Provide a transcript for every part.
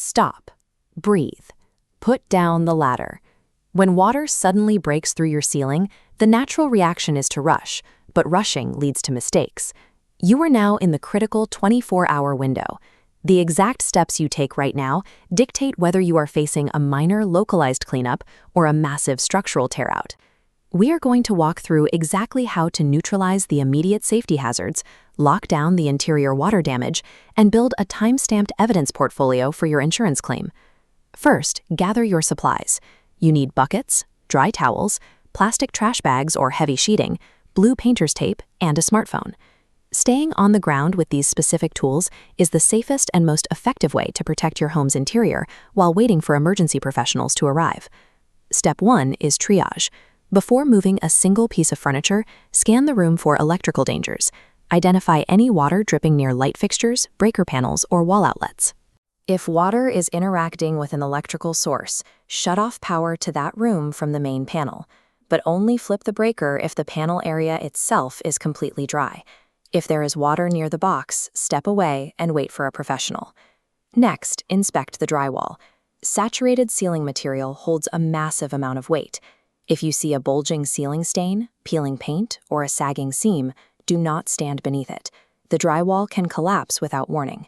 Stop. Breathe. Put down the ladder. When water suddenly breaks through your ceiling, the natural reaction is to rush, but rushing leads to mistakes. You are now in the critical 24-hour window. The exact steps you take right now dictate whether you are facing a minor localized cleanup or a massive structural tear-out. We are going to walk through exactly how to neutralize the immediate safety hazards, lock down the interior water damage, and build a time-stamped evidence portfolio for your insurance claim. First, gather your supplies. You need buckets, dry towels, plastic trash bags or heavy sheeting, blue painter's tape, and a smartphone. Staying on the ground with these specific tools is the safest and most effective way to protect your home's interior while waiting for emergency professionals to arrive. Step 1 is triage. Before moving a single piece of furniture, scan the room for electrical dangers. Identify any water dripping near light fixtures, breaker panels, or wall outlets. If water is interacting with an electrical source, shut off power to that room from the main panel, but only flip the breaker if the panel area itself is completely dry. If there is water near the box, step away and wait for a professional. Next, inspect the drywall. Saturated ceiling material holds a massive amount of weight. If you see a bulging ceiling stain, peeling paint, or a sagging seam, do not stand beneath it. The drywall can collapse without warning.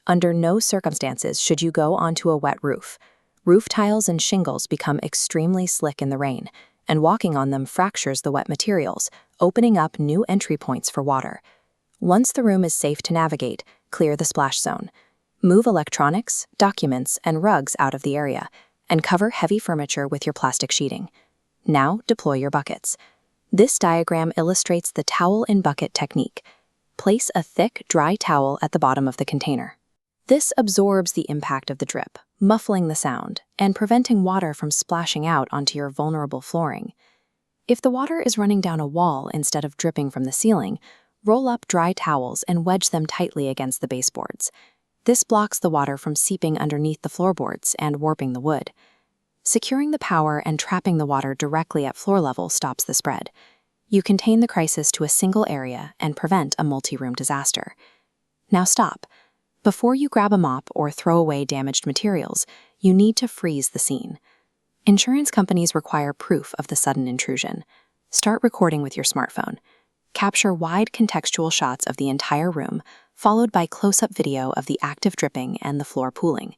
Under no circumstances should you go onto a wet roof. Roof tiles and shingles become extremely slick in the rain, and walking on them fractures the wet materials, opening up new entry points for water. Once the room is safe to navigate, clear the splash zone. Move electronics, documents, and rugs out of the area, and cover heavy furniture with your plastic sheeting. Now deploy your buckets. This diagram illustrates the towel in bucket technique. Place a thick, dry towel at the bottom of the container. This absorbs the impact of the drip, muffling the sound and preventing water from splashing out onto your vulnerable flooring. If the water is running down a wall instead of dripping from the ceiling, roll up dry towels and wedge them tightly against the baseboards. This blocks the water from seeping underneath the floorboards and warping the wood. Securing the power and trapping the water directly at floor level stops the spread. You contain the crisis to a single area and prevent a multi-room disaster. Now stop. Before you grab a mop or throw away damaged materials, you need to freeze the scene. Insurance companies require proof of the sudden intrusion. Start recording with your smartphone. Capture wide contextual shots of the entire room, followed by close-up video of the active dripping and the floor pooling.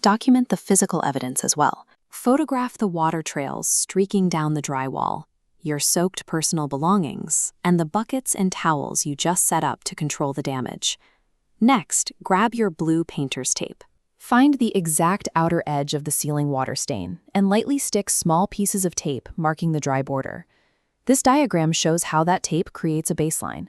Document the physical evidence as well. Photograph the water trails streaking down the drywall, your soaked personal belongings, and the buckets and towels you just set up to control the damage. Next, grab your blue painter's tape. Find the exact outer edge of the ceiling water stain and lightly stick small pieces of tape marking the dry border. This diagram shows how that tape creates a baseline.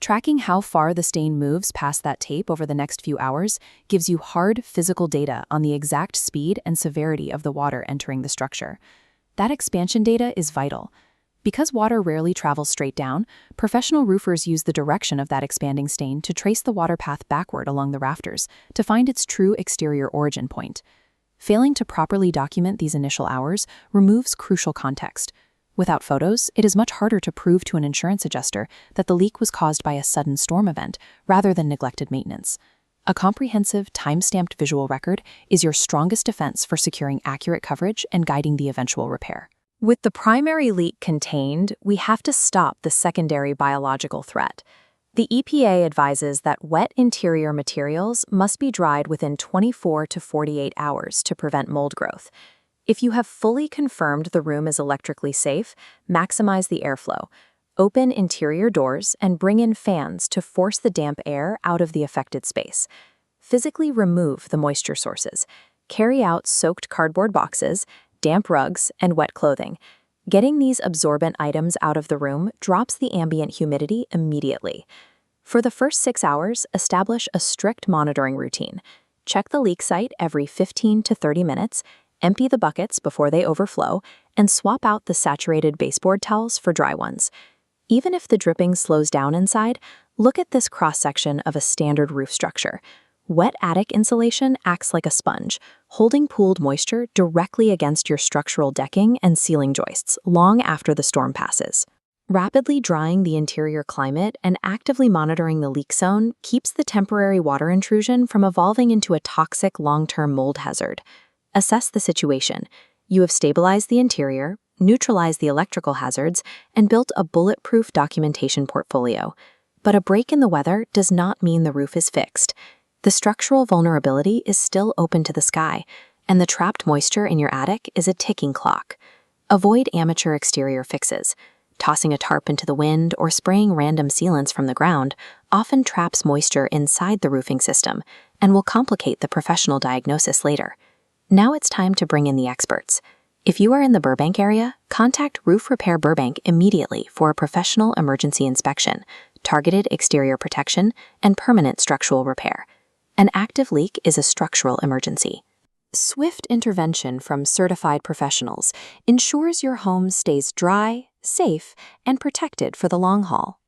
Tracking how far the stain moves past that tape over the next few hours gives you hard physical data on the exact speed and severity of the water entering the structure. That expansion data is vital. Because water rarely travels straight down, professional roofers use the direction of that expanding stain to trace the water path backward along the rafters to find its true exterior origin point. Failing to properly document these initial hours removes crucial context. Without photos, it is much harder to prove to an insurance adjuster that the leak was caused by a sudden storm event rather than neglected maintenance. A comprehensive, time-stamped visual record is your strongest defense for securing accurate coverage and guiding the eventual repair. With the primary leak contained, we have to stop the secondary biological threat. The EPA advises that wet interior materials must be dried within 24 to 48 hours to prevent mold growth. If you have fully confirmed the room is electrically safe, maximize the airflow. Open interior doors and bring in fans to force the damp air out of the affected space. Physically remove the moisture sources. Carry out soaked cardboard boxes, damp rugs, and wet clothing. Getting these absorbent items out of the room drops the ambient humidity immediately. For the first 6 hours, establish a strict monitoring routine. Check the leak site every 15 to 30 minutes, empty the buckets before they overflow, and swap out the saturated baseboard towels for dry ones. Even if the dripping slows down inside, look at this cross-section of a standard roof structure. Wet attic insulation acts like a sponge, holding pooled moisture directly against your structural decking and ceiling joists long after the storm passes. Rapidly drying the interior climate and actively monitoring the leak zone keeps the temporary water intrusion from evolving into a toxic long-term mold hazard. Assess the situation. You have stabilized the interior, neutralized the electrical hazards, and built a bulletproof documentation portfolio. But a break in the weather does not mean the roof is fixed. The structural vulnerability is still open to the sky, and the trapped moisture in your attic is a ticking clock. Avoid amateur exterior fixes. Tossing a tarp into the wind or spraying random sealants from the ground often traps moisture inside the roofing system and will complicate the professional diagnosis later. Now it's time to bring in the experts. If you are in the Burbank area, contact Roof Repair Burbank immediately for a professional emergency inspection, targeted exterior protection, and permanent structural repair. An active leak is a structural emergency. Swift intervention from certified professionals ensures your home stays dry, safe, and protected for the long haul.